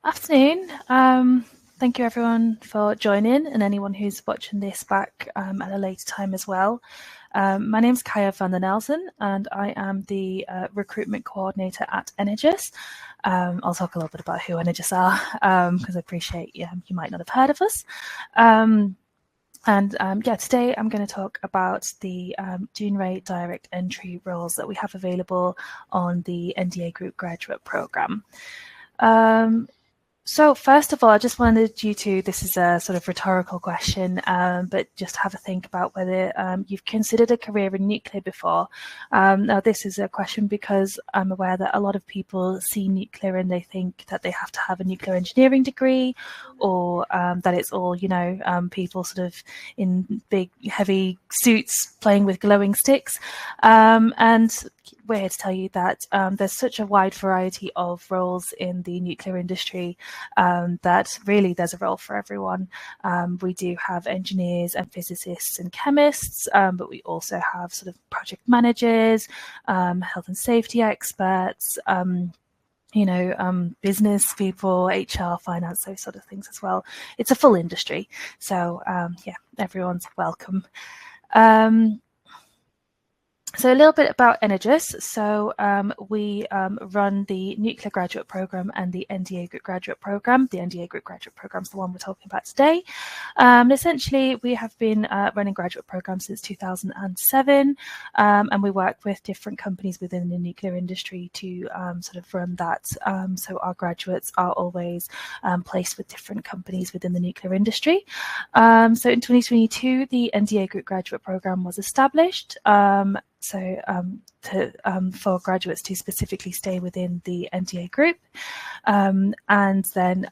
Afternoon. Thank you everyone for joining, and anyone who's watching this back at a later time as well. My name's Kaya van der Nelson, and I am the recruitment coordinator at Energus. I'll talk a little bit about who Energus are, because I appreciate you might not have heard of us. Today I'm going to talk about the Dounreay direct entry roles that we have available on the NDA Group graduate program. So first of all, I just wanted you to, this is a sort of rhetorical question, but just have a think about whether you've considered a career in nuclear before. Now, this is a question because I'm aware that a lot of people see nuclear and they think that they have to have a nuclear engineering degree, or that it's all, people sort of in big, heavy suits playing with glowing sticks. And we're here to tell you that there's such a wide variety of roles in the nuclear industry that really there's a role for everyone. We do have engineers and physicists and chemists, but we also have sort of project managers, health and safety experts, business people, HR, finance, those sort of things as well. It's a full industry. So everyone's welcome. So a little bit about Energus. So we run the Nuclear Graduate Programme and the NDA Group Graduate Programme. The NDA Group Graduate Programme is the one we're talking about today. Essentially, we have been running graduate programmes since 2007, and we work with different companies within the nuclear industry to sort of run that. So our graduates are always placed with different companies within the nuclear industry. So in 2022, the NDA Group Graduate Programme was established. For graduates to specifically stay within the NDA group, and then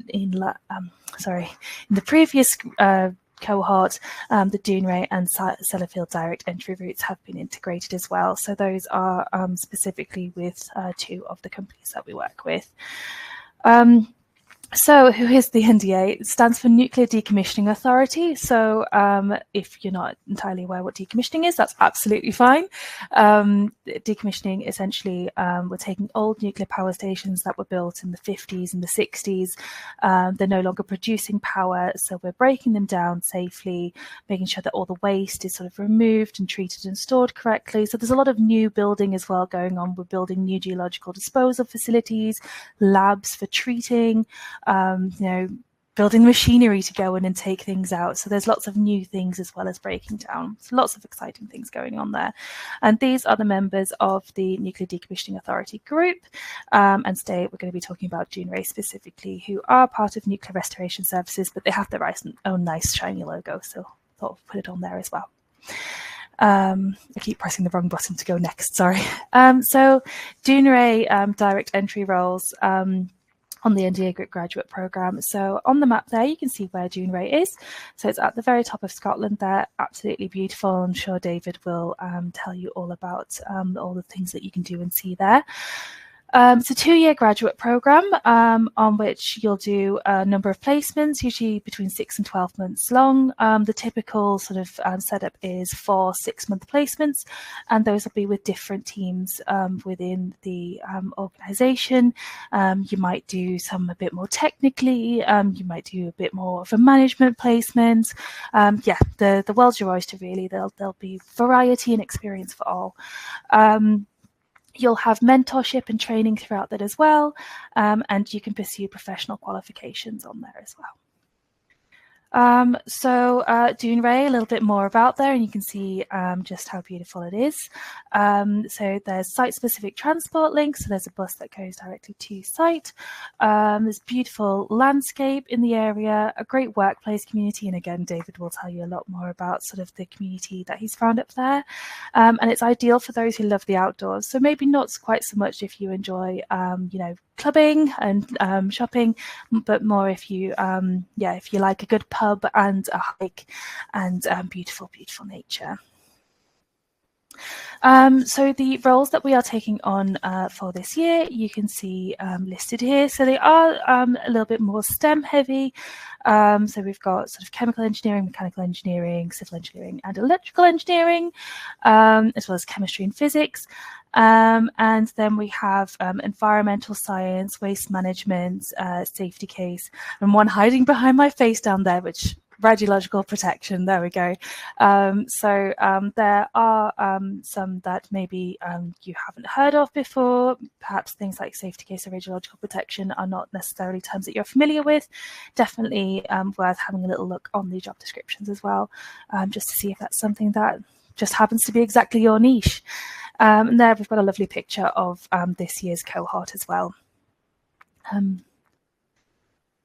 in the previous cohort, the Dounreay and Sellafield direct entry routes have been integrated as well. So those are specifically with two of the companies that we work with. So who is the NDA? It stands for Nuclear Decommissioning Authority. So if you're not entirely aware what decommissioning is, that's absolutely fine. Decommissioning, essentially, we're taking old nuclear power stations that were built in the 50s and the 60s. They're no longer producing power, so we're breaking them down safely, making sure that all the waste is sort of removed and treated and stored correctly. So there's a lot of new building as well going on. We're building new geological disposal facilities, labs for treating, building machinery to go in and take things out. So there's lots of new things as well as breaking down. So lots of exciting things going on there. And these are the members of the Nuclear Decommissioning Authority group. And today we're going to be talking about Dounreay specifically, who are part of Nuclear Restoration Services, but they have their own nice shiny logo. So I thought I'd put it on there as well. I keep pressing the wrong button to go next, sorry. So Dounreay direct entry roles on the NDA Group Graduate Programme. So on the map there, you can see where Dounreay is. So it's at the very top of Scotland there, absolutely beautiful. I'm sure David will tell you all about all the things that you can do and see there. It's a 2-year graduate programme on which you'll do a number of placements, usually between 6 and 12 months long. The typical sort of setup is 4 6-month placements, and those will be with different teams within the organisation. You might do some a bit more technically, you might do a bit more of a management placement. The world's your oyster really. There'll be variety and experience for all. You'll have mentorship and training throughout that as well, and you can pursue professional qualifications on there as well. Dounreay, a little bit more about there, and you can see just how beautiful it is. So there's site-specific transport links, so there's a bus that goes directly to site. There's beautiful landscape in the area, a great workplace community, and again, David will tell you a lot more about sort of the community that he's found up there. And it's ideal for those who love the outdoors, so maybe not quite so much if you enjoy, clubbing and shopping, but more if you like a good pub and a hike and beautiful nature. So the roles that we are taking on for this year, you can see listed here. So they are a little bit more STEM heavy. So we've got sort of chemical engineering, mechanical engineering, civil engineering and electrical engineering, as well as chemistry and physics. And then we have environmental science, waste management, safety case, and one hiding behind my face down there, which radiological protection. There we go. So there are some that maybe you haven't heard of before. Perhaps things like safety case or radiological protection are not necessarily terms that you're familiar with. Definitely worth having a little look on the job descriptions as well, just to see if that's something that just happens to be exactly your niche. And there we've got a lovely picture of this year's cohort as well.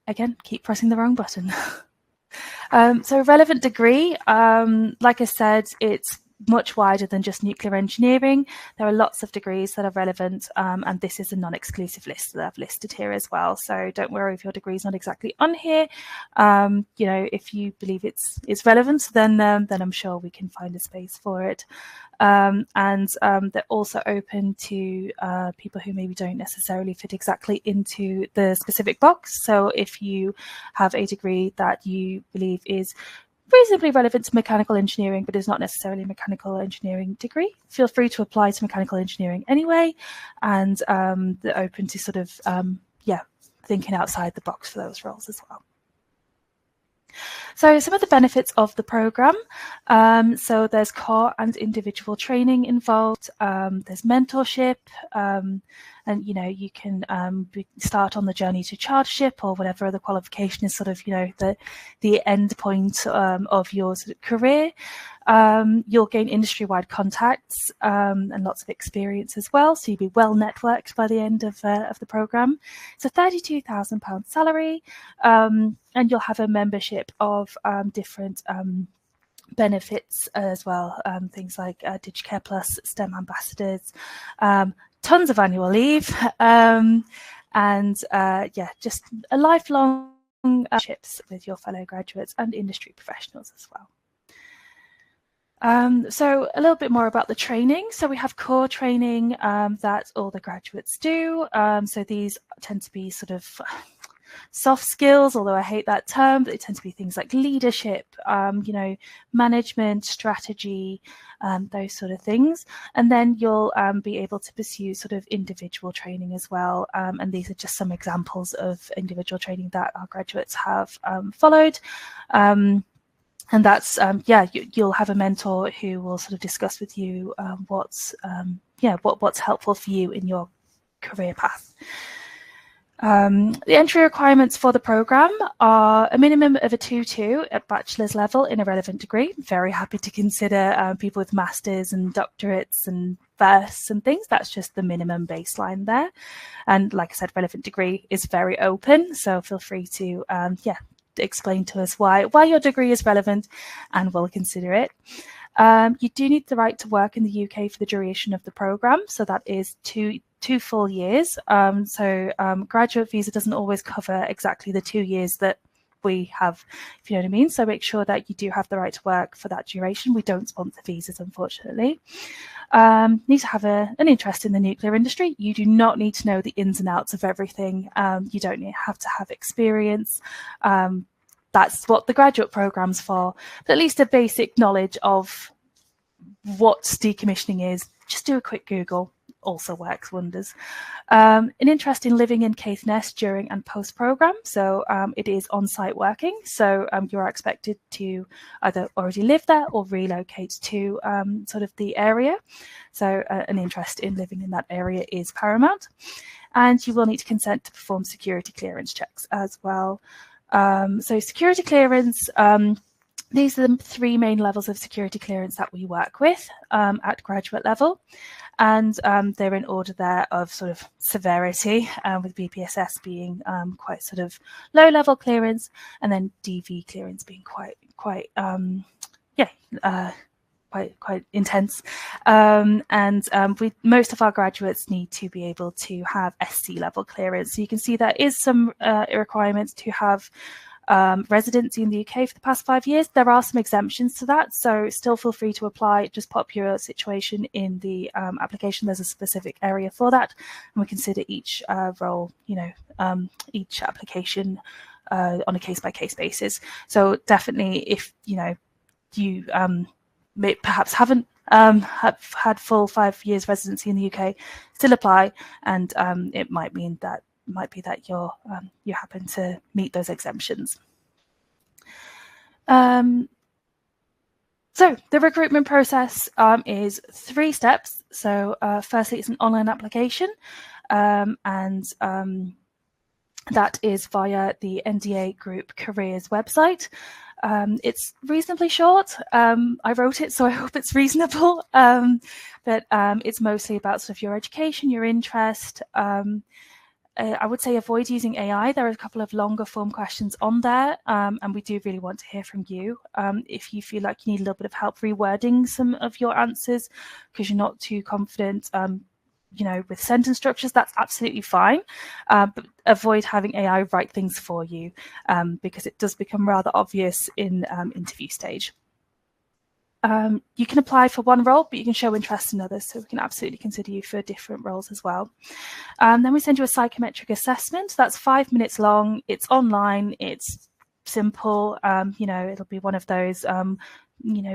Again, keep pressing the wrong button. So relevant degree, like I said, it's much wider than just nuclear engineering. There are lots of degrees that are relevant, and this is a non-exclusive list that I've listed here as well. So don't worry if your degree is not exactly on here. You know, if you believe it's relevant, then I'm sure we can find a space for it. And they're also open to people who maybe don't necessarily fit exactly into the specific box. So if you have a degree that you believe is reasonably relevant to mechanical engineering, but is not necessarily a mechanical engineering degree, feel free to apply to mechanical engineering anyway. And they're open to sort of, thinking outside the box for those roles as well. So some of the benefits of the program. So there's core and individual training involved. There's mentorship, and you know, you can start on the journey to chartership or whatever other qualification is sort of, you know, the end point of your sort of career. You'll gain industry-wide contacts and lots of experience as well. So you'll be well networked by the end of the program. It's a £32,000 salary, and you'll have a membership of different benefits as well. Things like DigiCare Plus, STEM ambassadors, tons of annual leave, and just a lifelong relationships with your fellow graduates and industry professionals as well. So a little bit more about the training. So we have core training that all the graduates do. So these tend to be sort of soft skills, although I hate that term, but they tend to be things like leadership, you know, management, strategy, those sort of things. And then you'll be able to pursue sort of individual training as well. And these are just some examples of individual training that our graduates have followed. And that's, you'll have a mentor who will sort of discuss with you what's helpful for you in your career path. The entry requirements for the program are a minimum of a 2-2 at bachelor's level in a relevant degree. Very happy to consider people with masters and doctorates and firsts and things. That's just the minimum baseline there. And like I said, relevant degree is very open, so feel free to explain to us why your degree is relevant, and we'll consider it. You do need the right to work in the UK for the duration of the program, so that is two full years. Graduate visa doesn't always cover exactly the 2 years that we have, if you know what I mean. So make sure that you do have the right to work for that duration. We don't sponsor visas, unfortunately. Need to have an interest in the nuclear industry. You do not need to know the ins and outs of everything. You don't have to have experience. That's what the graduate program's for. But at least a basic knowledge of what decommissioning is. Just do a quick Google. Also works wonders. An interest in living in Caithness during and post program. So it is on-site working. So you are expected to either already live there or relocate to sort of the area. So an interest in living in that area is paramount. And you will need to consent to perform security clearance checks as well. So security clearance, these are the 3 main levels of security clearance that we work with at graduate level. And they're in order there of sort of severity, with BPSS being quite sort of low level clearance, and then DV clearance being quite intense. Most of our graduates need to be able to have SC level clearance. So you can see there is some requirements to have residency in the UK for the past 5 years. There are some exemptions to that, so still feel free to apply. Just pop your situation in the application. There's a specific area for that, and we consider each role, each application on a case-by-case basis. So definitely, if you perhaps haven't have had full 5 years residency in the UK still apply, and it might be that you happen to meet those exemptions. So the recruitment process is 3 steps. So firstly, it's an online application, and that is via the NDA Group careers website. It's reasonably short. I wrote it, so I hope it's reasonable. But it's mostly about sort of your education, your interest. I would say avoid using AI. There are a couple of longer form questions on there, and we do really want to hear from you. If you feel like you need a little bit of help rewording some of your answers because you're not too confident, with sentence structures, that's absolutely fine. But avoid having AI write things for you, because it does become rather obvious in interview stage. You can apply for one role, but you can show interest in others, so we can absolutely consider you for different roles as well. Then we send you a psychometric assessment. That's 5 minutes long. It's online. It's simple. It'll be one of those,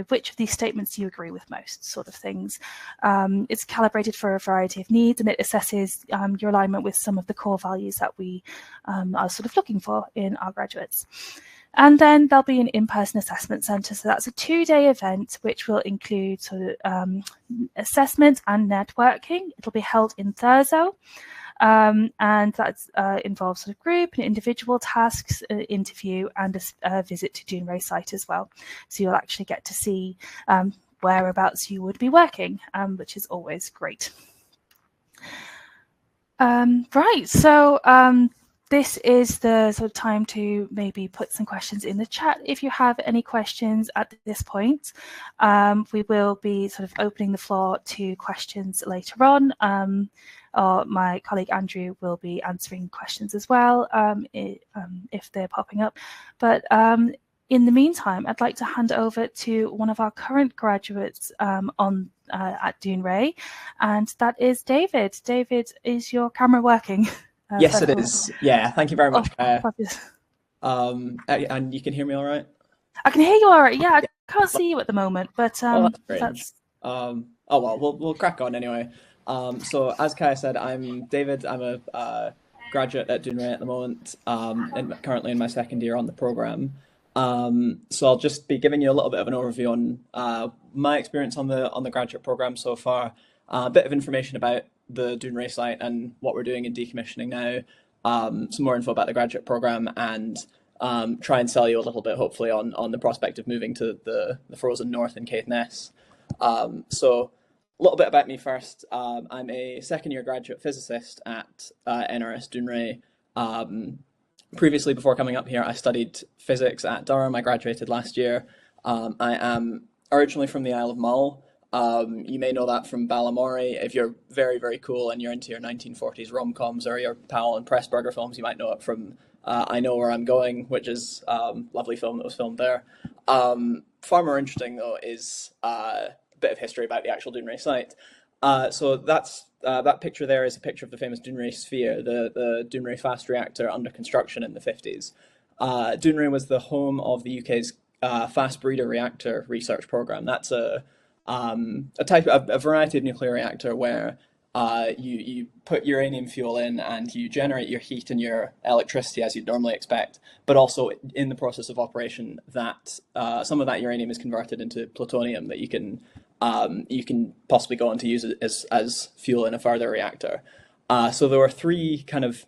which of these statements do you agree with most sort of things. It's calibrated for a variety of needs, and it assesses your alignment with some of the core values that we are sort of looking for in our graduates. And then there'll be an in-person assessment centre. So that's a 2-day event, which will include sort of assessment and networking. It'll be held in Thurso. And that involves sort of group and individual tasks, interview, and a visit to Dounreay site as well. So you'll actually get to see whereabouts you would be working, which is always great. Right, so this is the sort of time to maybe put some questions in the chat. If you have any questions at this point, we will be sort of opening the floor to questions later on. Or my colleague Andrew will be answering questions as well if they're popping up. But in the meantime, I'd like to hand over to one of our current graduates at Dounreay, and that is David. David, is your camera working? Yes, it is. Yeah, thank you very much, Kaya. And you can hear me all right? I can hear you all right. Yeah, I can't see you at the moment, but that's strange. Oh well, we'll crack on anyway. So as Kaya said, I'm David. I'm a graduate at Dounreay at the moment, and currently in my 2nd year on the program. So I'll just be giving you a little bit of an overview on my experience on the graduate program so far, a bit of information about the Dounreay site and what we're doing in decommissioning now, some more info about the graduate program, and try and sell you a little bit, hopefully, on the prospect of moving to the frozen north in Caithness. So a little bit about me first. I'm a 2nd year graduate physicist at NRS Dounreay. Previously, before coming up here, I studied physics at Durham. I graduated last year. I am originally from the Isle of Mull. You may know that from Balamory. If you're very, very cool and you're into your 1940s rom-coms or your Powell and Pressburger films, you might know it from I Know Where I'm Going, which is a lovely film that was filmed there. Far more interesting, though, is a bit of history about the actual Dounreay site. So that picture there is a picture of the famous Dounreay sphere, the Dounreay fast reactor under construction in the 50s. Dounreay was the home of the UK's fast breeder reactor research program. That's a variety of nuclear reactor where you put uranium fuel in and you generate your heat and your electricity as you'd normally expect, but also in the process of operation, that some of that uranium is converted into plutonium that you can possibly go on to use it as fuel in a further reactor. So there were three kind of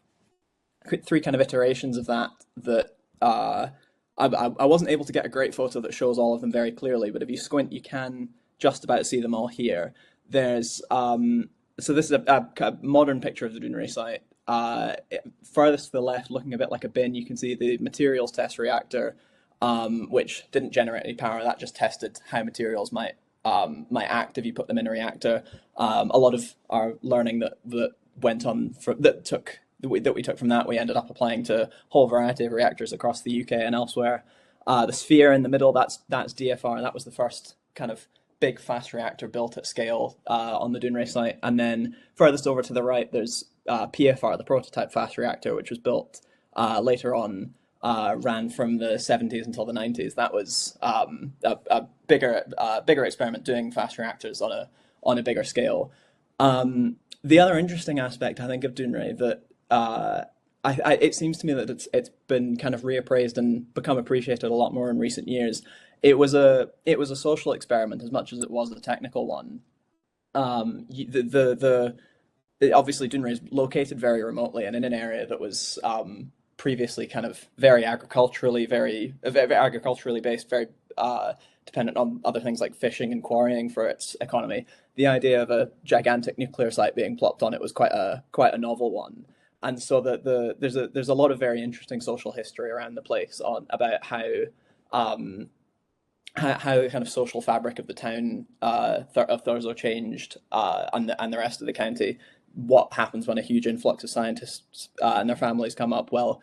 iterations of that I wasn't able to get a great photo that shows all of them very clearly, but if you squint, you can just about see them all here. There's so this is a modern picture of the Dounreay site. Furthest to the left, looking a bit like a bin, you can see the materials test reactor, which didn't generate any power. That just tested how materials might act if you put them in a reactor. A lot of our learning that we took from that, we ended up applying to a whole variety of reactors across the UK and elsewhere. The sphere in the middle, that's DFR. That was the first kind of big fast reactor built at scale on the Dounreay site. And then furthest over to the right, there's PFR, the prototype fast reactor, which was built later on, ran from the 70s until the 90s. That was a bigger experiment doing fast reactors on a bigger scale. The other interesting aspect I think of Dounreay that it seems to me that it's been kind of reappraised and become appreciated a lot more in recent years. It was a social experiment as much as it was a technical one. Obviously Dounreay is located very remotely and in an area that was previously kind of very agriculturally based, very dependent on other things like fishing and quarrying for its economy. The idea of a gigantic nuclear site being plopped on it was quite a novel one. And so there's a lot of very interesting social history around the place about how the kind of social fabric of the town of Thurso changed, and the rest of the county. What happens when a huge influx of scientists and their families come up? Well,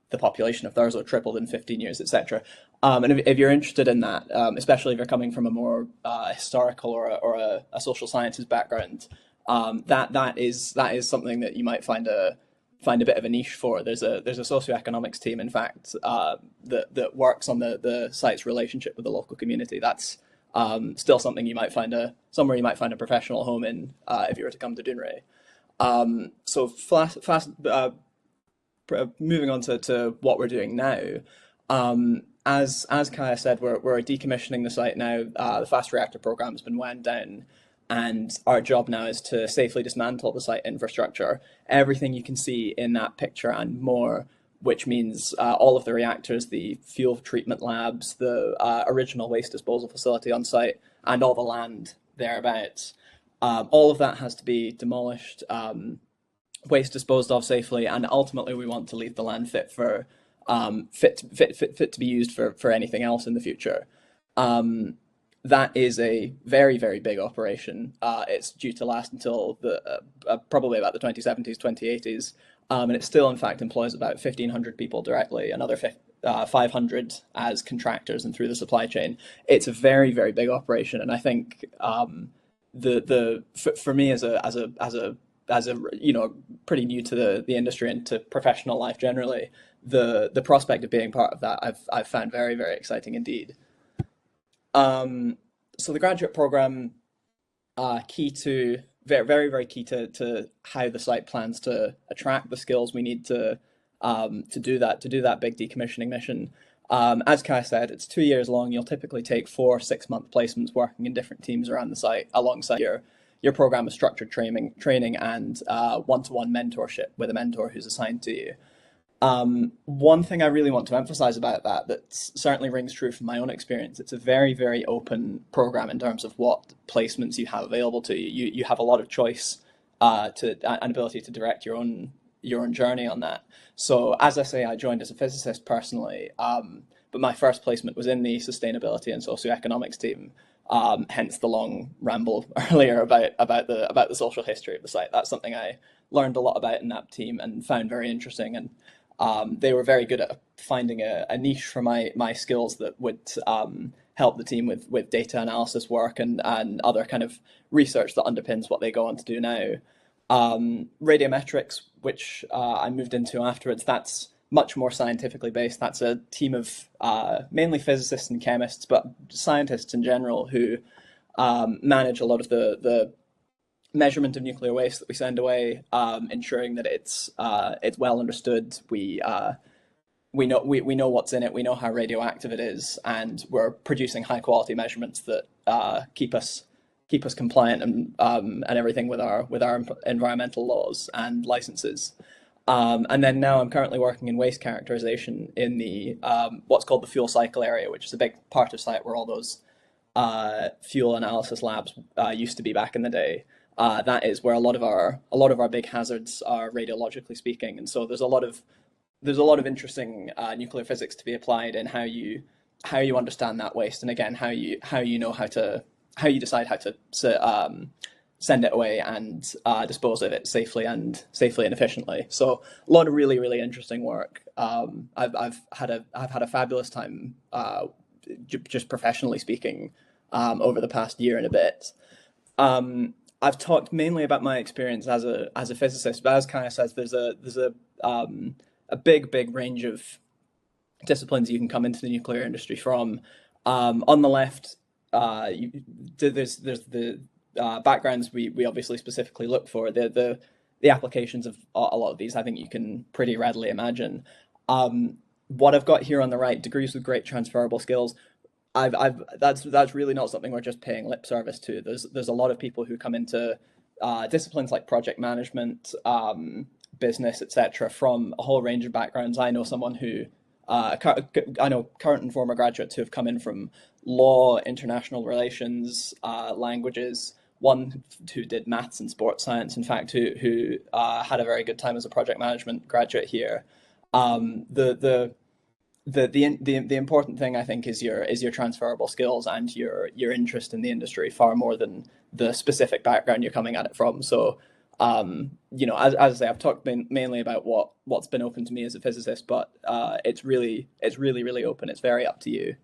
the population of Thurso tripled in 15 years, etc. And if you're interested in that, especially if you're coming from a more historical or a social sciences background, that is something that you might find a bit of a niche for. There's a socioeconomics team, in fact, that works on the site's relationship with the local community. That's still something somewhere you might find a professional home in if you were to come to Dounreay. Moving on to what we're doing now. As Kaya said, we're decommissioning the site now. The fast reactor program has been wound down, and our job now is to safely dismantle the site infrastructure. Everything you can see in that picture and more, which means all of the reactors, the fuel treatment labs, the original waste disposal facility on site, and all the land thereabouts. All of that has to be demolished, waste disposed of safely, and ultimately we want to leave the land fit to be used for anything else in the future. That is a very, very big operation. It's due to last until probably about the 2070s, 2080s, and it still, in fact, employs about 1,500 people directly, another 500 as contractors and through the supply chain. It's a very, very big operation, and I think for me as a pretty new to the industry and to professional life generally, the prospect of being part of that I've found very, very exciting indeed. So the graduate program, very, very key to how the site plans to attract the skills we need to do that big decommissioning mission. As Kai said, it's 2 years long. You'll typically take 4 6-month placements working in different teams around the site alongside your program of structured training and one-to-one mentorship with a mentor who's assigned to you. One thing I really want to emphasize about that certainly rings true from my own experience. It's a very, very open program in terms of what placements you have available to you. You have a lot of choice and ability to direct your own journey on that. So as I say, I joined as a physicist personally, but my first placement was in the sustainability and socioeconomics team. Hence the long ramble earlier about the social history of the site. That's something I learned a lot about in that team and found very interesting. And they were very good at finding a niche for my skills that would help the team with data analysis work and other kind of research that underpins what they go on to do now. Radiometrics, which I moved into afterwards, that's much more scientifically based. That's a team of mainly physicists and chemists, but scientists in general who manage a lot of the measurement of nuclear waste that we send away, ensuring that it's well understood. We know what's in it. We know how radioactive it is, and we're producing high quality measurements that keep us compliant and everything with our environmental laws and licenses. And then now I'm currently working in waste characterization in the what's called the fuel cycle area, which is a big part of site where all those fuel analysis labs used to be back in the day. That is where a lot of our big hazards are, radiologically speaking, and so there's a lot of interesting nuclear physics to be applied in how you understand that waste, and again how you decide how to send it away and dispose of it safely and efficiently. So a lot of really, really interesting work. I've had a fabulous time just professionally speaking over the past year and a bit. I've talked mainly about my experience as a physicist, but as Kaya says, there's a big range of disciplines you can come into the nuclear industry from. On the left, there's the backgrounds we obviously specifically look for. The applications of a lot of these, I think you can pretty readily imagine. What I've got here on the right, degrees with great transferable skills. That's really not something we're just paying lip service to. There's a lot of people who come into disciplines like project management, business, etc., from a whole range of backgrounds. I know someone who I know current and former graduates who have come in from law, international relations, languages. One who did maths and sports science, in fact, who had a very good time as a project management graduate here. The important thing, I think, is your transferable skills and your interest in the industry far more than the specific background you're coming at it from. So, as I say, I've talked mainly about what's been open to me as a physicist, but it's really open. It's very up to you.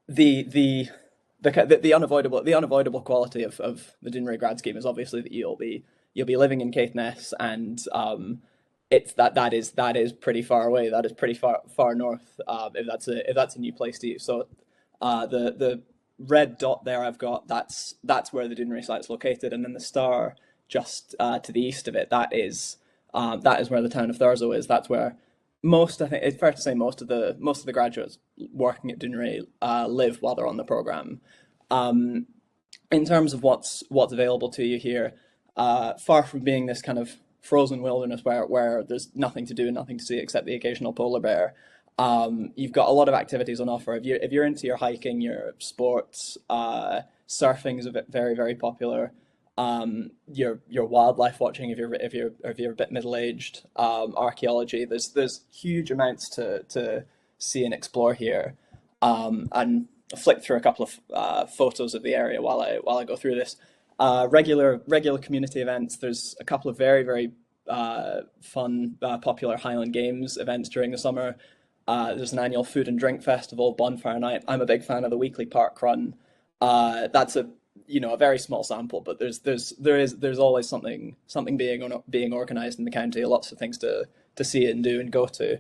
The unavoidable quality of the Dounreay grad scheme is obviously that you'll be living in Caithness, and it's that is pretty far away. That is pretty far north. If that's a new place to you. So the red dot there I've got, that's where the Dounreay site's located, and then the star just to the east of it, that is where the town of Thurso is. That's where I think it's fair to say most of the graduates working at Dounreay live while they're on the program. In terms of what's available to you here, far from being this kind of frozen wilderness where there's nothing to do and nothing to see except the occasional polar bear, you've got a lot of activities on offer. If you're into your hiking, your sports, surfing is very, very popular. Your wildlife watching, if you're a bit middle-aged, archaeology, there's huge amounts to see and explore here. And I'll flick through a couple of photos of the area while I go through this. Regular community events. There's a couple of very, very fun, popular Highland Games events during the summer. There's an annual food and drink festival, bonfire night. I'm a big fan of the weekly park run. That's a very small sample, but there's always something being organised in the county. Lots of things to see and do and go to.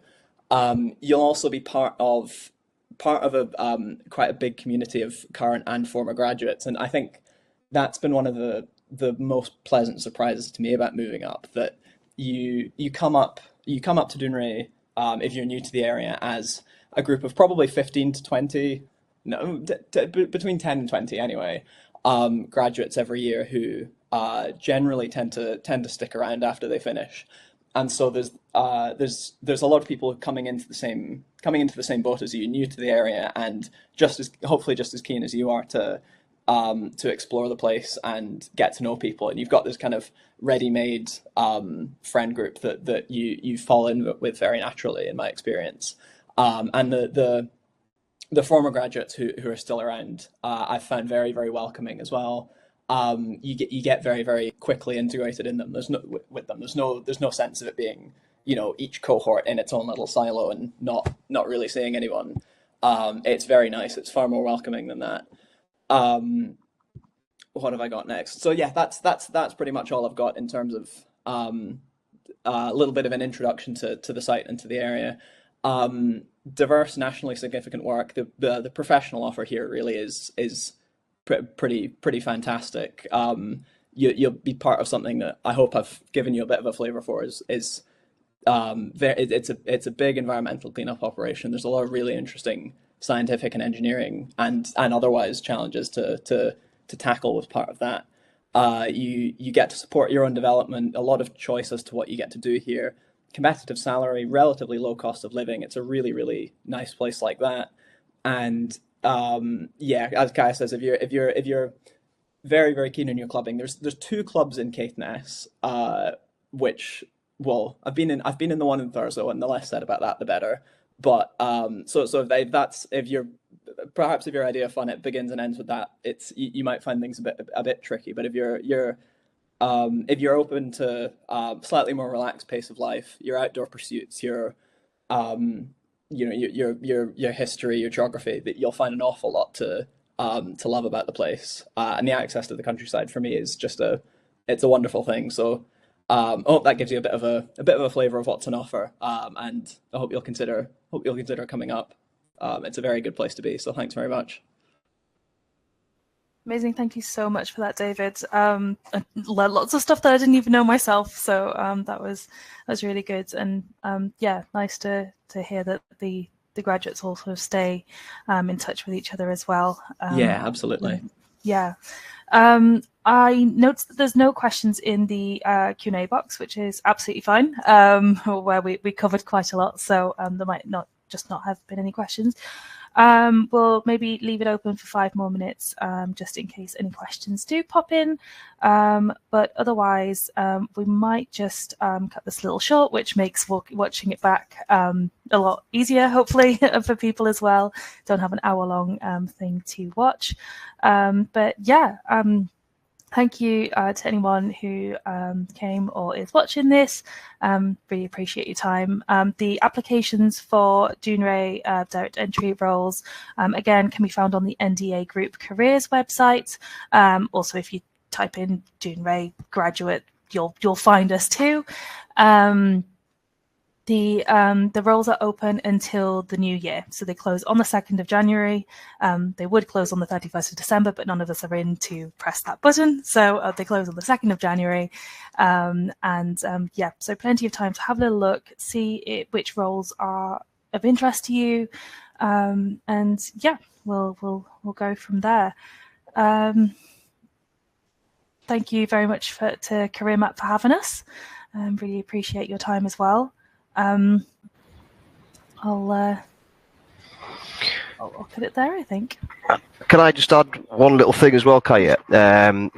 You'll also be part of a quite a big community of current and former graduates, and I think that's been one of the most pleasant surprises to me about moving up. That you come up to Dounreay, if you're new to the area, as a group of probably 15 to 20, no, between 10 and 20 anyway, graduates every year who generally tend to stick around after they finish. And so there's a lot of people coming into the same boat as you, new to the area, and hopefully just as keen as you are to explore the place and get to know people. And you've got this kind of ready-made friend group that you fall in with very naturally, in my experience. And the former graduates who are still around, I've found very, very welcoming as well. You get very, very quickly integrated in them. There's no sense of it being, each cohort in its own little silo and not really seeing anyone. It's very nice. It's far more welcoming than that. What have I got next? So yeah, that's pretty much all I've got in terms of a little bit of an introduction to the site and to the area. Diverse, nationally significant work. The professional offer here really is pretty fantastic. You'll be part of something that I hope I've given you a bit of a flavour for. It's a big environmental cleanup operation. There's a lot of really interesting scientific and engineering and otherwise challenges to tackle as part of that. You get to support your own development. A lot of choice as to what you get to do here. Competitive salary, relatively low cost of living. It's a really, really nice place like that. And as Kai says, if you're very, very keen on your clubbing, there's two clubs in Caithness, which, well, I've been in the one in Thurso, and the less said about that, the better. But if your idea of fun, it begins and ends with that, you might find things a bit tricky. But if you're open to slightly more relaxed pace of life, your outdoor pursuits, your history, your geography, that you'll find an awful lot to love about the place. And the access to the countryside for me is it's a wonderful thing. So I hope that gives you a bit of a flavour of what's on offer. And I hope you'll consider coming up. it's a very good place to be. So thanks very much. Amazing. Thank you so much for that, David. Lots of stuff that I didn't even know myself. So that was really good. And yeah, nice to hear that the graduates all sort of stay in touch with each other as well. Yeah, absolutely. Yeah. I noticed that there's no questions in the Q&A box, which is absolutely fine, where we covered quite a lot. So there might not have been any questions. We'll maybe leave it open for 5 more minutes, just in case any questions do pop in. But otherwise, we might just cut this a little short, which makes watching it back a lot easier, hopefully, for people as well. Don't have an hour-long thing to watch. But yeah, thank you to anyone who came or is watching this. Really appreciate your time. The applications for Dounreay direct entry roles, again, can be found on the NDA Group careers website. Also, if you type in Dounreay graduate, you'll find us too. The roles are open until the new year. So they close on the 2nd of January. They would close on the 31st of December, but none of us are in to press that button. So they close on the 2nd of January. Yeah, so plenty of time to have a little look, see which roles are of interest to you. And yeah, we'll go from there. Thank you very much to Career Map for having us. Really appreciate your time as well. I'll put it there, I think. Can I just add one little thing as well, Kaya?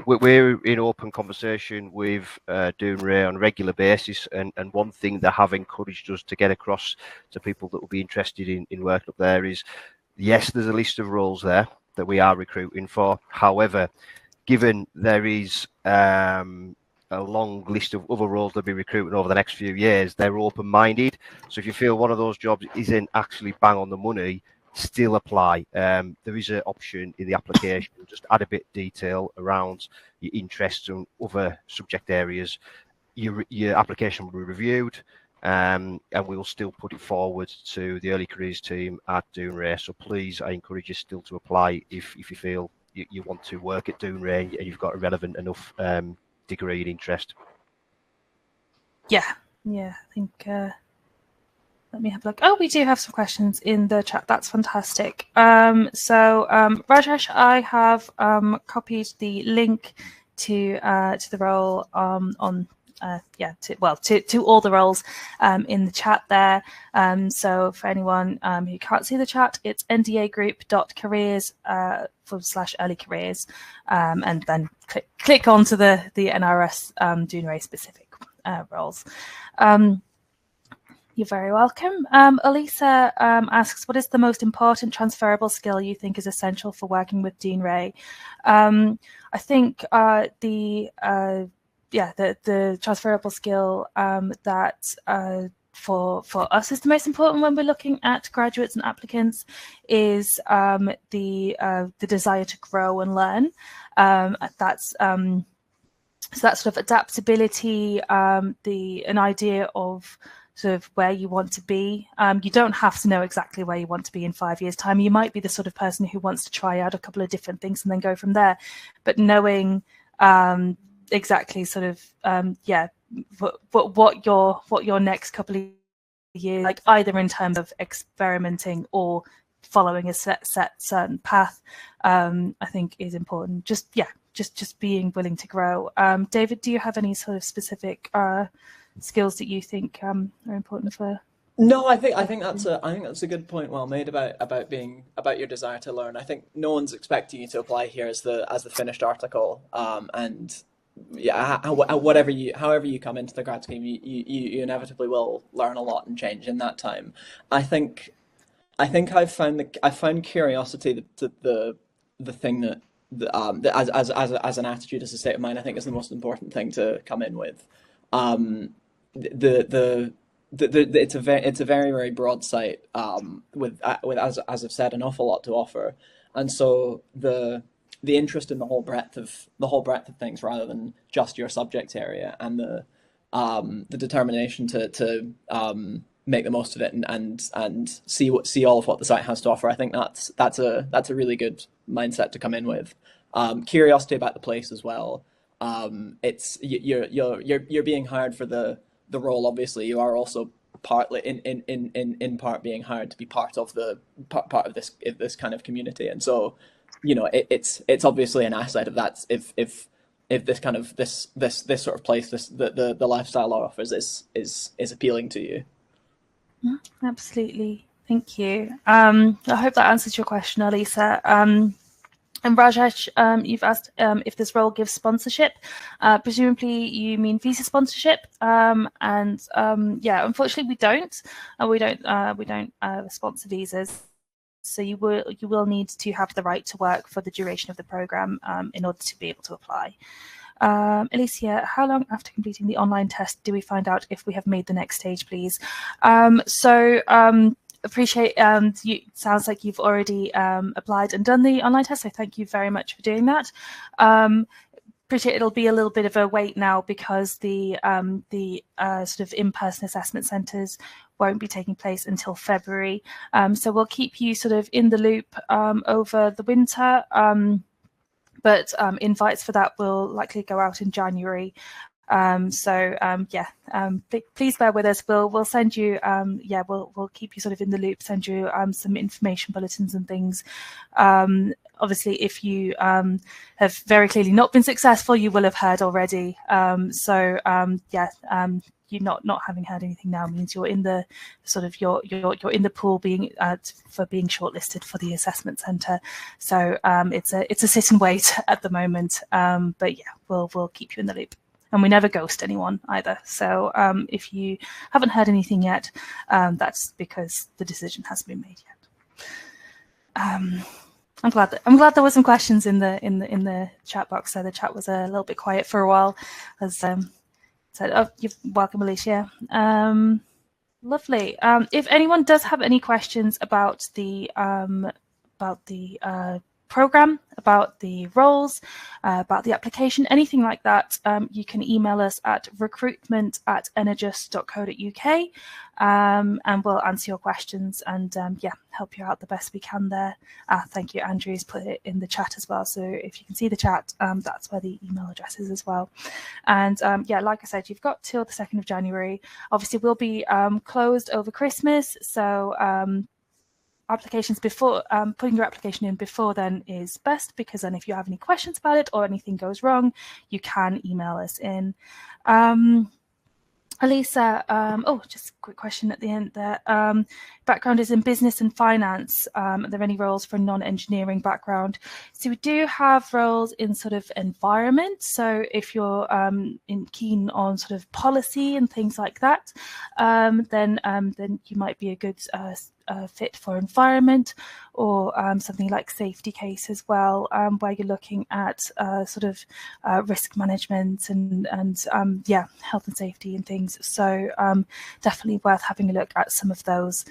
We're in open conversation with Dounreay on a regular basis, and one thing they have encouraged us to get across to people that will be interested in working up there is, yes, there's a list of roles there that we are recruiting for. However, given there is a long list of other roles they'll be recruiting over the next few years, they're open-minded. So if you feel one of those jobs isn't actually bang on the money, still apply. There is an option in the application, just add a bit of detail around your interests and other subject areas. Your application will be reviewed, and we will still put it forward to the early careers team at Dounreay. So please, I encourage you still to apply if you feel you want to work at Dounreay and you've got a relevant enough degree and interest. Yeah, I think let me have a look. Oh, we do have some questions in the chat. That's fantastic. So Rajesh, I have copied the link to the role to all the roles in the chat there. So for anyone who can't see the chat, it's ndagroup.careers/early careers, and then click onto the NRS Dounreay specific roles. You're very welcome. Elisa asks, what is the most important transferable skill you think is essential for working with Dounreay? I think the transferable skill that for us is the most important when we're looking at graduates and applicants is the desire to grow and learn. So that sort of adaptability, an idea of sort of where you want to be. You don't have to know exactly where you want to be in 5 years' time. You might be the sort of person who wants to try out a couple of different things and then go from there. But knowing exactly sort of what your next couple of years, like either in terms of experimenting or following a set certain path, I think is important. Just being willing to grow. David, do you have any sort of specific skills that you think are important for? No, I think that's a good point, well made, about your desire to learn. I think no one's expecting you to apply here as the finished article, and yeah, however you come into the grad scheme, you inevitably will learn a lot and change in that time. I think I've found curiosity the thing that as an attitude, as a state of mind, I think is the most important thing to come in with. It's a very, very broad site with as I've said, an awful lot to offer, and so the interest in the whole breadth of things rather than just your subject area, and the determination to make the most of it and see all of what the site has to offer. I think that's a really good mindset to come in with. Curiosity about the place as well. It's you're being hired for the role. Obviously, you are also partly in part being hired to be part of this kind of community, and so it's obviously an asset of that if this kind of this sort of place, the lifestyle offers is appealing to you. Absolutely, thank you. I hope that answers your question, Elisa. And Rajesh, you've asked if this role gives sponsorship. Presumably you mean visa sponsorship. Yeah, unfortunately we don't. We don't sponsor visas. So you will need to have the right to work for the duration of the program in order to be able to apply. Alicia, how long after completing the online test do we find out if we have made the next stage, please? Appreciate you. Sounds like you've already applied and done the online test, so thank you very much for doing that. Appreciate it'll be a little bit of a wait now because the sort of in-person assessment centres won't be taking place until February. So we'll keep you sort of in the loop over the winter, but invites for that will likely go out in January. Please bear with us. We'll send you, we'll keep you sort of in the loop, send you some information bulletins and things. Obviously, if you have very clearly not been successful, you will have heard already. You not having heard anything now means you're in the sort of you're in the pool being for being shortlisted for the assessment centre. So it's a sit and wait at the moment. But yeah, we'll keep you in the loop. And we never ghost anyone either. So if you haven't heard anything yet, that's because the decision hasn't been made yet. I'm glad there were some questions in the chat box. So the chat was a little bit quiet for a while. As said, oh, you're welcome, Alicia. Lovely. If anyone does have any questions about the program, about the roles, about the application, anything like that, you can email us at recruitment@energus.co.uk, and we'll answer your questions and help you out the best we can there. Thank you, Andrew's put it in the chat as well, so if you can see the chat, that's where the email address is as well. And like I said, you've got till the 2nd of January. Obviously we'll be closed over Christmas, so applications before putting your application in before then is best, because then if you have any questions about it or anything goes wrong, you can email us in. Elisa, just a quick question at the end there. Background is in business and finance. Are there any roles for non-engineering background? So we do have roles in sort of environment. So if you're keen on sort of policy and things like that, then you might be a good fit for environment, or something like safety case as well, where you're looking at sort of risk management and health and safety and things. So definitely worth having a look at some of those.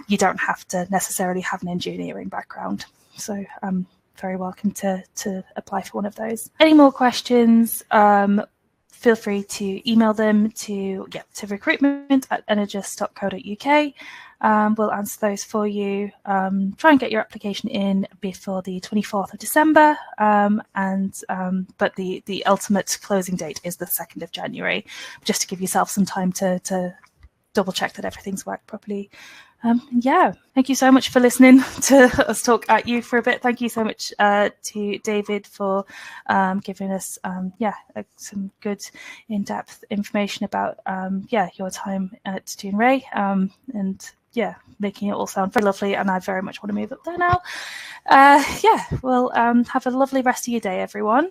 You don't have to necessarily have an engineering background, so very welcome to apply for one of those. Any more questions? Feel free to email them to recruitment@energus.co.uk. We'll answer those for you. Try and get your application in before the 24th of December, but the ultimate closing date is the 2nd of January, just to give yourself some time to double check that everything's worked properly. Thank you so much for listening to us talk at you for a bit. Thank you so much to David for giving us some good in-depth information about your time at Dounreay, and making it all sound very lovely, and I very much want to move up there now. Well, have a lovely rest of your day, everyone.